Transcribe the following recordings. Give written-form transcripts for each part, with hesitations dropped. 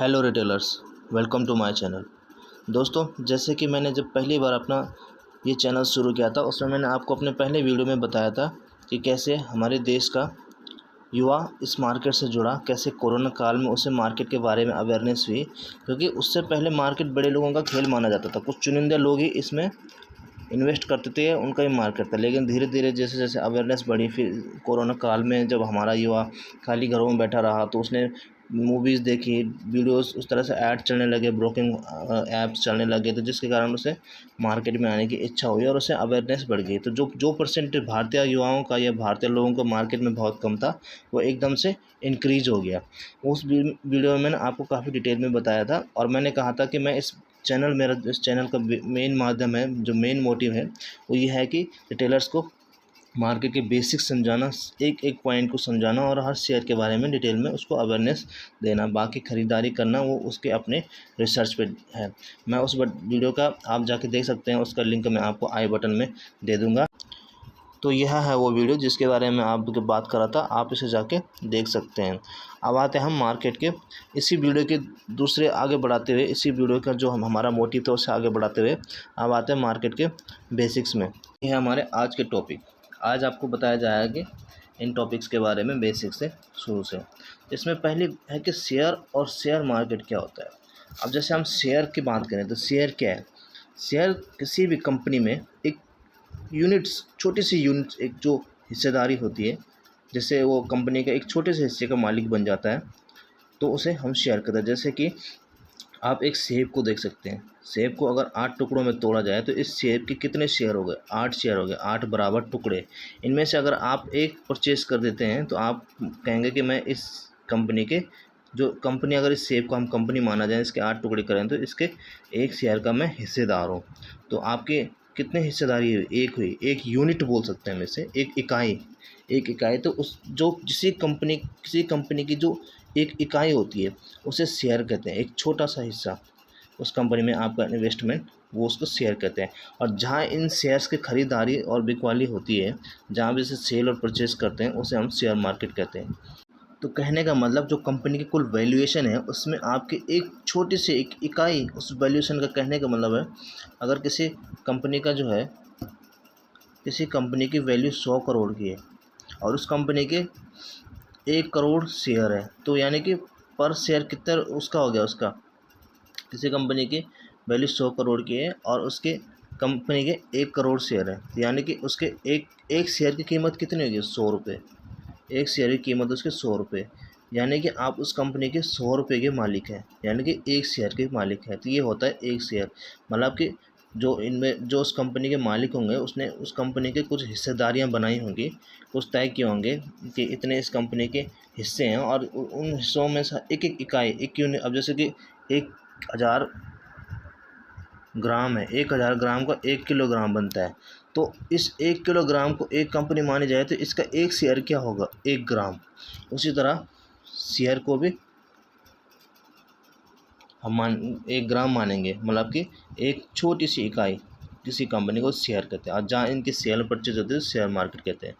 Hello retailers, welcome to my channel. दोस्तों, जैसे कि मैंने जब पहली बार अपना ये चैनल शुरू किया था, उसमें मैंने आपको अपने पहले वीडियो में बताया था कि कैसे हमारे देश का युवा इस मार्केट से जुड़ा, कैसे कोरोना काल में उसे मार्केट के बारे में अवेयरनेस हुई। क्योंकि उससे पहले मार्केट बड़े लोगों का खेल माना जाता था, कुछ चुनिंदा लोग ही इसमें इन्वेस्ट करते थे, उनका ही मार्केट था। लेकिन धीरे धीरे जैसे जैसे अवेयरनेस बढ़ी, फिर कोरोना काल में जब हमारा युवा खाली घरों में बैठा रहा तो उसने मूवीज़ देखी, वीडियोस, उस तरह से ऐड चलने लगे, ब्रोकिंग ऐप्स चलने लगे, तो जिसके कारण उसे मार्केट में आने की इच्छा हुई और उसे अवेयरनेस बढ़ गई। तो जो जो परसेंटेज भारतीय युवाओं का या भारतीय लोगों को मार्केट में बहुत कम था, वो एकदम से इंक्रीज हो गया। उस वीडियो में मैंने आपको काफ़ी डिटेल में बताया था और मैंने कहा था कि मैं मेरा इस चैनल का मेन माध्यम है, जो मेन मोटिव है वो ये है कि रिटेलर्स को मार्केट के बेसिक्स समझाना, एक एक पॉइंट को समझाना और हर शेयर के बारे में डिटेल में उसको अवेयरनेस देना। बाकी ख़रीदारी करना वो उसके अपने रिसर्च पे है। मैं उस वीडियो का आप जाके देख सकते हैं, उसका लिंक मैं आपको आई बटन में दे दूँगा। तो यह है वो वीडियो जिसके बारे में आपको बात कर रहा था, आप इसे जाके देख सकते हैं। अब आते हैं हम मार्केट के इसी वीडियो के दूसरे आगे बढ़ाते हुए, इसी वीडियो का जो हमारा मोटिव था उसे आगे बढ़ाते हुए अब आते हैं मार्केट के बेसिक्स में। ये है हमारे आज के टॉपिक। आज आपको बताया जाएगा कि इन टॉपिक्स के बारे में बेसिक से शुरू से। इसमें पहली है कि शेयर और शेयर मार्केट क्या होता है। अब जैसे हम शेयर की बात करें तो शेयर क्या है। शेयर किसी भी कंपनी में एक यूनिट्स, छोटी सी यूनिट्स, एक जो हिस्सेदारी होती है, जैसे वो कंपनी का एक छोटे से हिस्से का मालिक बन जाता है, तो उसे हम शेयर कहते हैं। जैसे कि आप एक सेब को देख सकते हैं। सेब को अगर 8 टुकड़ों में तोड़ा जाए तो इस सेब के कितने शेयर हो गए? 8 शेयर हो गए, 8 बराबर टुकड़े। इनमें से अगर आप एक परचेज़ कर देते हैं तो आप कहेंगे कि मैं इस कंपनी के, जो कंपनी, अगर इस सेब को हम कंपनी माना जाए, इसके 8 टुकड़े करें तो इसके 1 शेयर का मैं हिस्सेदार हूँ। तो आपके कितने हिस्सेदारी हुई? 1 हुई। 1 यूनिट बोल सकते हैं हम इसे, एक इकाई। एक इकाई तो उस जो किसी कंपनी की जो एक इकाई होती है उसे शेयर कहते हैं। एक छोटा सा हिस्सा उस कंपनी में आपका इन्वेस्टमेंट, वो उसको शेयर कहते हैं। और जहाँ इन शेयर्स की खरीदारी और बिकवाली होती है, जहाँ भी इसे सेल और परचेज़ करते हैं, उसे हम शेयर मार्केट कहते हैं। तो कहने का मतलब जो कंपनी की कुल वैल्यूएशन है उसमें आपकी एक छोटी सी एक इकाई उस वैल्यूएशन का, कहने का मतलब है अगर किसी कंपनी का जो है, किसी कंपनी की वैल्यू 100 करोड़ की है और उस कंपनी के 1 करोड़ शेयर है, तो यानी कि पर शेयर कितना उसका हो गया? उसका किसी कंपनी की वैल्यू 100 करोड़ की है और उसके कंपनी के 1 करोड़ शेयर है, तो यानी कि उसके एक शेयर की कीमत कितनी होगी? 100 रुपये। एक शेयर की कीमत उसके 100 रुपये, यानी कि आप उस कंपनी के 100 रुपये के मालिक हैं, यानी कि एक शेयर के मालिक हैं। तो ये होता है एक शेयर। मतलब कि जो उस कंपनी के मालिक होंगे, उसने उस कंपनी के कुछ हिस्सेदारियां बनाई होंगी, कुछ तय किए होंगे कि इतने इस कंपनी के हिस्से हैं और उन हिस्सों में से एक एक इकाई, एक यूनिट। अब जैसे कि 1000 ग्राम है, 1000 ग्राम का 1 किलोग्राम बनता है, तो इस 1 किलोग्राम को एक कंपनी मानी जाए तो इसका एक शेयर क्या होगा? 1 ग्राम। उसी तरह शेयर को भी हम 1 ग्राम मानेंगे, मतलब कि एक छोटी सी इकाई किसी कंपनी को शेयर कहते हैं। और जहाँ इनकी सेल परचेज होती है शेयर मार्केट कहते हैं।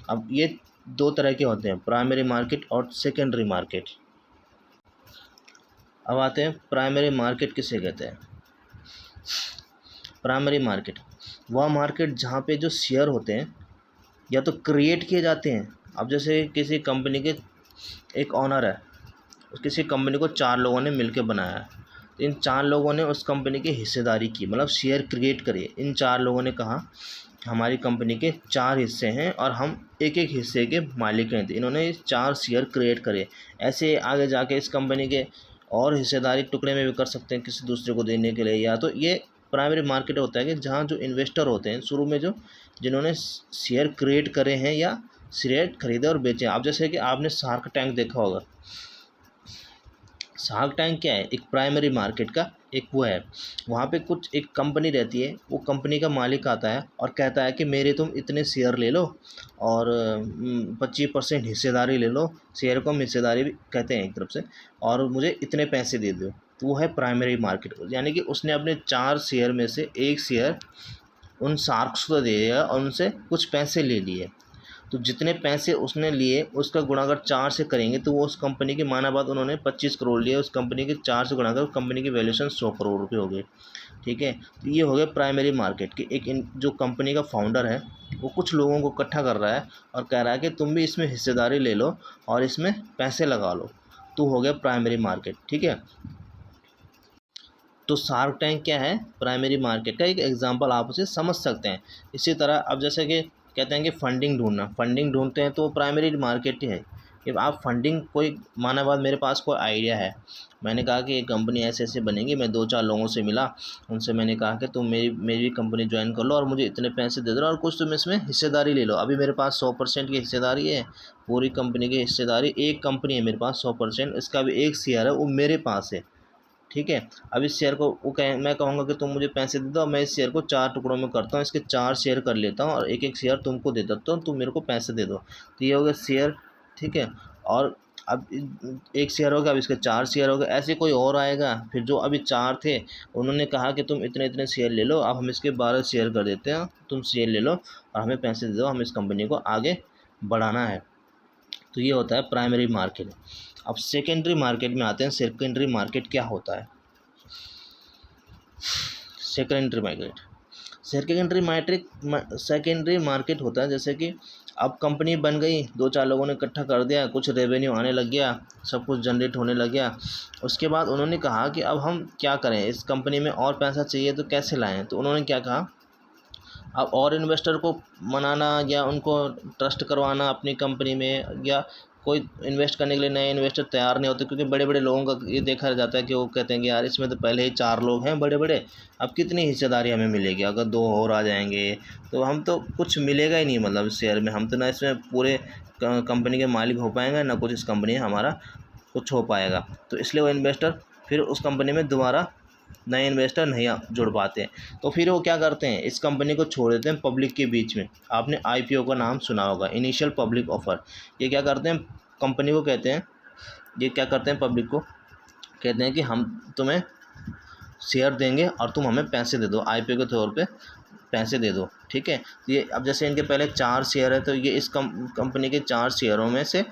अब ये 2 तरह के होते हैं, प्राइमरी मार्केट और सेकेंडरी मार्केट। अब आते हैं प्राइमरी मार्केट किसे कहते हैं। प्राइमरी मार्केट वह मार्केट जहाँ पे जो शेयर होते हैं या तो क्रिएट किए जाते हैं। अब जैसे किसी कंपनी के एक ऑनर है, किसी कंपनी को 4 लोगों ने मिलकर बनाया है, तो इन 4 लोगों ने उस कंपनी की हिस्सेदारी की, मतलब शेयर क्रिएट करिए। इन 4 लोगों ने कहा हमारी कंपनी के 4 हिस्से हैं और हम एक एक हिस्से के मालिक हैं, तो इन्होंने 4 शेयर क्रिएट करे। ऐसे आगे जाके इस कंपनी के और हिस्सेदारी टुकड़े में भी कर सकते हैं किसी दूसरे को देने के लिए। या तो ये प्राइमरी मार्केट होता है कि जहाँ जो इन्वेस्टर होते हैं शुरू में, जो जिन्होंने शेयर क्रिएट करे हैं या शेयर खरीदे और बेचे। आप जैसे कि आपने शार्क टैंक देखा होगा। शार्क टैंक क्या है? एक प्राइमरी मार्केट का एक वो है। वहाँ पे कुछ एक कंपनी रहती है, वो कंपनी का मालिक आता है और कहता है कि मेरे तुम इतने शेयर ले लो और 25% हिस्सेदारी ले लो। शेयर को हम हिस्सेदारी भी कहते हैं एक तरफ से, और मुझे इतने पैसे दे दो। तो वो है प्राइमरी मार्केट। यानी कि उसने अपने 4 शेयर में से एक शेयर उन शार्क्स को दे दिया और उनसे कुछ पैसे ले लिए। तो जितने पैसे उसने लिए उसका गुणा अगर 4 से करेंगे तो वो उस कंपनी की, माना बात उन्होंने 25 करोड़ लिए, उस कंपनी के 4 से गुणा कर कंपनी की वैल्यूएशन 100 करोड़ रुपये हो गए। ठीक है, तो ये हो गया प्राइमरी मार्केट की जो कंपनी का फाउंडर है वो कुछ लोगों को इकट्ठा कर रहा है और कह रहा है कि तुम भी इसमें हिस्सेदारी ले लो और इसमें पैसे लगा लो, तो हो गया प्राइमरी मार्केट। ठीक है, तो शार्क टैंक क्या है, प्राइमरी मार्केट का एक एग्जांपल आप उसे समझ सकते हैं। इसी तरह अब जैसे कि कहते हैं कि फंडिंग ढूंढते हैं तो प्राइमरी मार्केट ही है। जब आप फंडिंग, कोई माना बात मेरे पास कोई आइडिया है, मैंने कहा कि एक कंपनी ऐसे ऐसे बनेगी, मैं 2-4 लोगों से मिला, उनसे मैंने कहा कि तुम मेरी कंपनी ज्वाइन कर लो और मुझे इतने पैसे दे दो और कुछ तुम इसमें हिस्सेदारी ले लो। अभी मेरे पास 100% की हिस्सेदारी है, पूरी कंपनी की हिस्सेदारी, एक कंपनी है मेरे पास 100%, इसका भी एक शेयर है, वो मेरे पास है। ठीक है, अब इस शेयर को मैं कहूँगा कि तुम मुझे पैसे दे दो, मैं इस शेयर को 4 टुकड़ों में करता हूँ, इसके 4 शेयर कर लेता हूँ और एक एक शेयर तुमको दे देता हूँ, तुम मेरे को पैसे दे दो, तो ये हो गया शेयर। ठीक है, और अब एक शेयर हो गया, अब इसके 4 शेयर हो गए, ऐसे कोई और आएगा, फिर जो अभी 4 थे उन्होंने कहा कि तुम इतने इतने शेयर ले लो, अब हम इसके 12 शेयर कर देते हैं, तुम शेयर ले लो और हमें पैसे दे दो, हम इस कंपनी को आगे बढ़ाना है। तो ये होता है प्राइमरी मार्केट। अब सेकेंडरी मार्केट में आते हैं। सेकेंडरी मार्केट क्या होता है? सेकेंडरी मार्केट होता है जैसे कि अब कंपनी बन गई, 2-4 लोगों ने इकट्ठा कर दिया, कुछ रेवेन्यू आने लग गया, सब कुछ जनरेट होने लग गया। उसके बाद उन्होंने कहा कि अब हम क्या करें, इस कंपनी में और पैसा चाहिए तो कैसे लाएं। तो उन्होंने क्या कहा, अब और इन्वेस्टर को मनाना या उनको ट्रस्ट करवाना अपनी कंपनी में, या कोई इन्वेस्ट करने के लिए नए इन्वेस्टर तैयार नहीं होते, क्योंकि बड़े बड़े लोगों का ये देखा जाता है कि वो कहते हैं कि यार इसमें तो पहले ही 4 लोग हैं बड़े बड़े, अब कितनी हिस्सेदारी हमें मिलेगी, अगर 2 और आ जाएंगे तो हम तो कुछ मिलेगा ही नहीं, मतलब इस शेयर में हम तो ना इसमें पूरे कंपनी के मालिक हो पाएंगे, ना कुछ इस कंपनी में हमारा कुछ हो पाएगा। तो इसलिए वो इन्वेस्टर फिर उस कंपनी में दोबारा नए इन्वेस्टर नहीं जुड़ पाते हैं, तो फिर वो क्या करते हैं, इस कंपनी को छोड़ देते हैं पब्लिक के बीच में। आपने IPO का नाम सुना होगा, इनिशियल पब्लिक ऑफर। ये क्या करते हैं, कंपनी को कहते हैं, ये क्या करते हैं, पब्लिक को कहते हैं कि हम तुम्हें शेयर देंगे और तुम हमें पैसे दे दो, IPO के तौर पे पैसे दे दो। ठीक है, ये अब जैसे इनके पहले 4 शेयर है, तो ये इस कंपनी के 4 शेयरों में से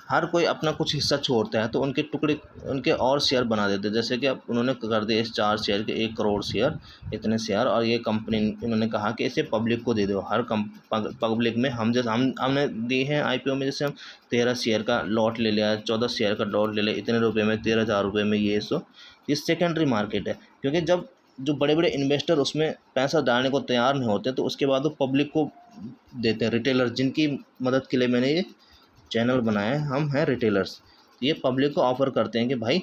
हर कोई अपना कुछ हिस्सा छोड़ता है, तो उनके टुकड़े, उनके और शेयर बना देते हैं। जैसे कि अब उन्होंने कर दिए इस 4 शेयर के 1 करोड़ शेयर, इतने शेयर, और ये कंपनी इन्होंने कहा कि इसे पब्लिक को दे दो। हर पब्लिक में हमने दी है IPO में, जैसे हम 13 शेयर का लॉट ले लिया, 14 शेयर का लॉट ले लिया, इतने रुपये में, 13,000 रुपये में, ये सेकेंडरी मार्केट है। क्योंकि जब जो बड़े बड़े इन्वेस्टर उसमें पैसा डालने को तैयार नहीं होते, तो उसके बाद वो पब्लिक को देते हैं, रिटेलर, जिनकी मदद के लिए मैंने ये चैनल बनाया है, हम हैं रिटेलर्स। ये पब्लिक को ऑफ़र करते हैं कि भाई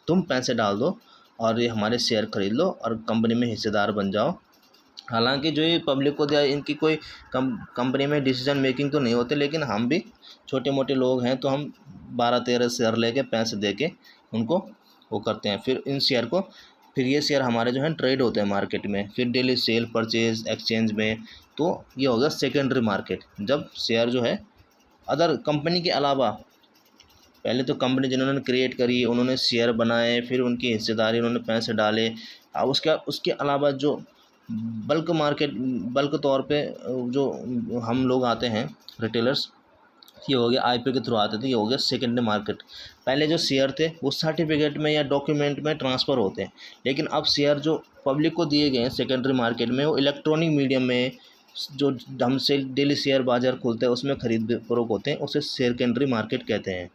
तुम पैसे डाल दो और ये हमारे शेयर ख़रीद लो और कंपनी में हिस्सेदार बन जाओ। हालांकि जो ये पब्लिक को दिया, इनकी कोई कंपनी में डिसीजन मेकिंग तो नहीं होते, लेकिन हम भी छोटे मोटे लोग हैं, तो हम 12-13 शेयर लेके पैसे दे के उनको वो करते हैं। फिर इन शेयर को, फिर ये शेयर हमारे जो हैं ट्रेड होते हैं मार्केट में, फिर डेली सेल परचेज एक्सचेंज में। तो ये हो गया सेकेंडरी मार्केट, जब शेयर जो है अदर कंपनी के अलावा, पहले तो कंपनी जिन्होंने क्रिएट करी उन्होंने शेयर बनाए, फिर उनकी हिस्सेदारी, उन्होंने पैसे डाले, अब उसके अलावा जो बल्क तौर पे जो हम लोग आते हैं रिटेलर्स, ये हो गया IPO के थ्रू आते थे, ये हो गया सेकेंडरी मार्केट। पहले जो शेयर थे वो सर्टिफिकेट में या डॉक्यूमेंट में ट्रांसफ़र होते हैं, लेकिन अब शेयर जो पब्लिक को दिए गए हैं सेकेंडरी मार्केट में, वो इलेक्ट्रॉनिक मीडियम में जो ढंग से डेली शेयर बाज़ार खुलते हैं उसमें खरीद फरोख्त होते हैं, उसे सेकेंडरी मार्केट कहते हैं।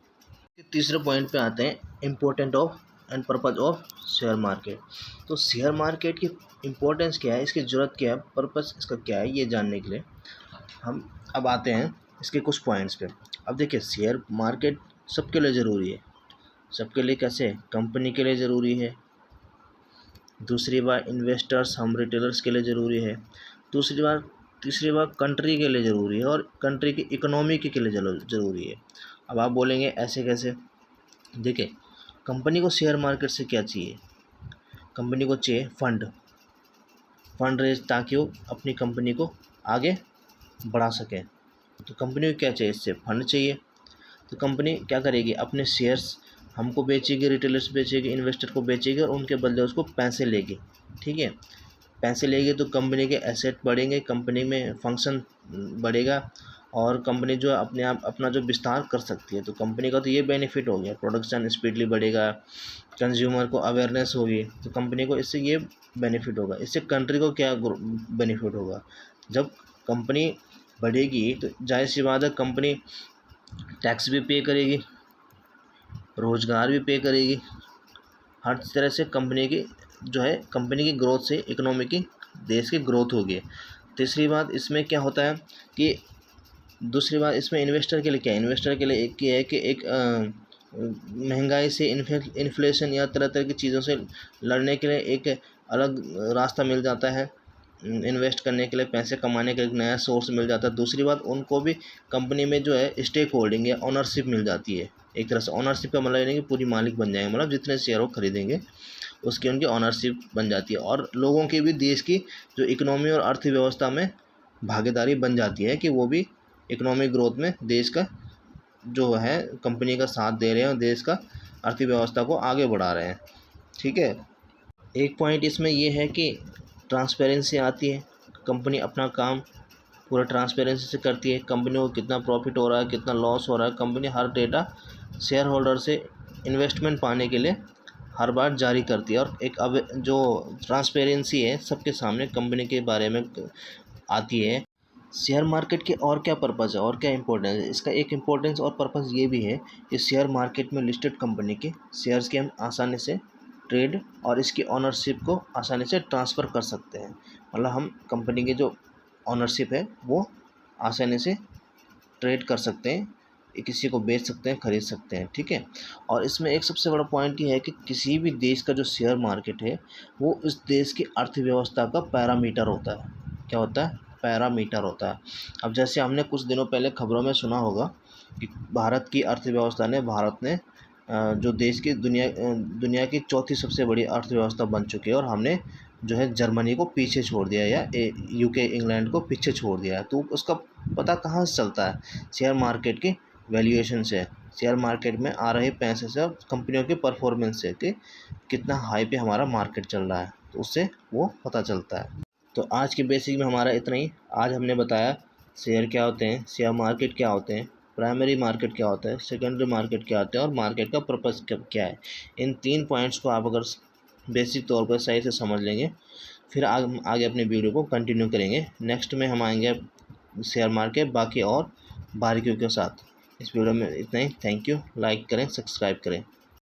तीसरे पॉइंट पे आते हैं, important of and purpose of share market. तो शेयर मार्केट की इम्पोर्टेंस क्या है, इसकी ज़रूरत क्या है, पर्पज़ इसका क्या है, ये जानने के लिए हम अब आते हैं इसके कुछ पॉइंट्स पे। अब देखिए, शेयर मार्केट सबके लिए ज़रूरी है। सबके लिए कैसे? कंपनी के लिए ज़रूरी है, दूसरी बार इन्वेस्टर्स, हम रिटेलर्स के लिए ज़रूरी है, तीसरी बार कंट्री के लिए ज़रूरी है, और कंट्री की इकोनॉमी के लिए ज़रूरी है। अब आप बोलेंगे ऐसे कैसे? देखिए, कंपनी को शेयर मार्केट से क्या चाहिए? कंपनी को चाहिए फंड रेज, ताकि वो अपनी कंपनी को आगे बढ़ा सकें। तो कंपनी को क्या चाहिए? इससे फंड चाहिए। तो कंपनी क्या करेगी? अपने शेयर्स हमको बेचेगी, रिटेलर्स बेचेगी, इन्वेस्टर को बेचेगी, और उनके बदले उसको पैसे लेगी। ठीक है, पैसे लेगी तो कंपनी के एसेट बढ़ेंगे, कंपनी में फंक्शन बढ़ेगा, और कंपनी जो है अपने आप अपना जो विस्तार कर सकती है। तो कंपनी का तो ये बेनिफिट हो गया, प्रोडक्शन स्पीडली बढ़ेगा, कंज्यूमर को अवेयरनेस होगी, तो कंपनी को इससे ये बेनिफिट होगा। इससे कंट्री को क्या बेनिफिट होगा, जब कंपनी बढ़ेगी तो जाहिर सी बात है कंपनी टैक्स भी पे करेगी, रोज़गार भी पे करेगी, हर तरह से कंपनी की जो है कंपनी की ग्रोथ से इकोनॉमी की देश की ग्रोथ होगी। तीसरी बात इसमें क्या होता है कि दूसरी बात इसमें इन्वेस्टर के लिए क्या है, इन्वेस्टर के लिए एक ये है कि एक महंगाई से इन्फ्लेशन या तरह तरह की चीज़ों से लड़ने के लिए एक अलग रास्ता मिल जाता है, इन्वेस्ट करने के लिए पैसे कमाने का एक नया सोर्स मिल जाता है। दूसरी बात उनको भी कंपनी में जो है स्टेक होल्डिंग या ऑनरशिप मिल जाती है। एक तरह से ऑनरशिप का मतलब ये नहीं कि पूरी मालिक बन जाएंगे, मतलब जितने शेयर वो खरीदेंगे उसकी उनकी ऑनरशिप बन जाती है, और लोगों की भी देश की जो इकोनॉमी और अर्थव्यवस्था में भागीदारी बन जाती है कि वो भी इकोनॉमिक ग्रोथ में देश का जो है कंपनी का साथ दे रहे हैं और देश का अर्थव्यवस्था को आगे बढ़ा रहे हैं। ठीक है, एक पॉइंट इसमें ये है कि ट्रांसपेरेंसी आती है, कंपनी अपना काम पूरा ट्रांसपेरेंसी से करती है, कंपनी को कितना प्रॉफिट हो रहा है, कितना लॉस हो रहा है, कंपनी हर डेटा शेयर होल्डर से इन्वेस्टमेंट पाने के लिए हर बार जारी करती है। और एक अब जो ट्रांसपेरेंसी है सबके सामने कंपनी के बारे में आती है। शेयर मार्केट के और क्या पर्पज़ है और क्या इंपॉर्टेंस है, इसका एक इम्पोर्टेंस और पर्पज़ ये भी है कि शेयर मार्केट में लिस्टेड कंपनी के शेयर्स के हम आसानी से ट्रेड और इसकी ऑनरशिप को आसानी से ट्रांसफ़र कर सकते हैं। मतलब हम कंपनी की जो ऑनरशिप है वो आसानी से ट्रेड कर सकते हैं, किसी को बेच सकते हैं, ख़रीद सकते हैं। ठीक है, और इसमें एक सबसे बड़ा पॉइंट ये है कि किसी भी देश का जो शेयर मार्केट है वो उस देश की अर्थव्यवस्था का पैरामीटर होता है। क्या होता है, पैरामीटर होता है। अब जैसे हमने कुछ दिनों पहले खबरों में सुना होगा कि भारत की अर्थव्यवस्था ने जो देश की दुनिया की चौथी सबसे बड़ी अर्थव्यवस्था बन चुकी है, और हमने जो है जर्मनी को पीछे छोड़ दिया या यूके इंग्लैंड को पीछे छोड़ दिया है। तो उसका पता कहाँ से चलता है, शेयर मार्केट की वैल्यूएशन से, शेयर मार्केट में आ रहे पैसे से और कंपनियों के परफॉर्मेंस से कि कितना हाई पे हमारा मार्केट चल रहा है, तो उससे वो पता चलता है। तो आज के बेसिक में हमारा इतना ही। आज हमने बताया शेयर क्या होते हैं, शेयर मार्केट क्या होते हैं, प्राइमरी मार्केट क्या होता है, सेकेंडरी मार्केट क्या होता है और मार्केट का पर्पज़ क्या है। इन 3 पॉइंट्स को आप अगर बेसिक तौर पर सही से समझ लेंगे, फिर आगे अपने वीडियो को कंटिन्यू करेंगे। नेक्स्ट में हम आएंगे शेयर मार्केट बाकी और बारीकियों के साथ। इस वीडियो में इतना ही। थैंक यू, लाइक करें, सब्सक्राइब करें।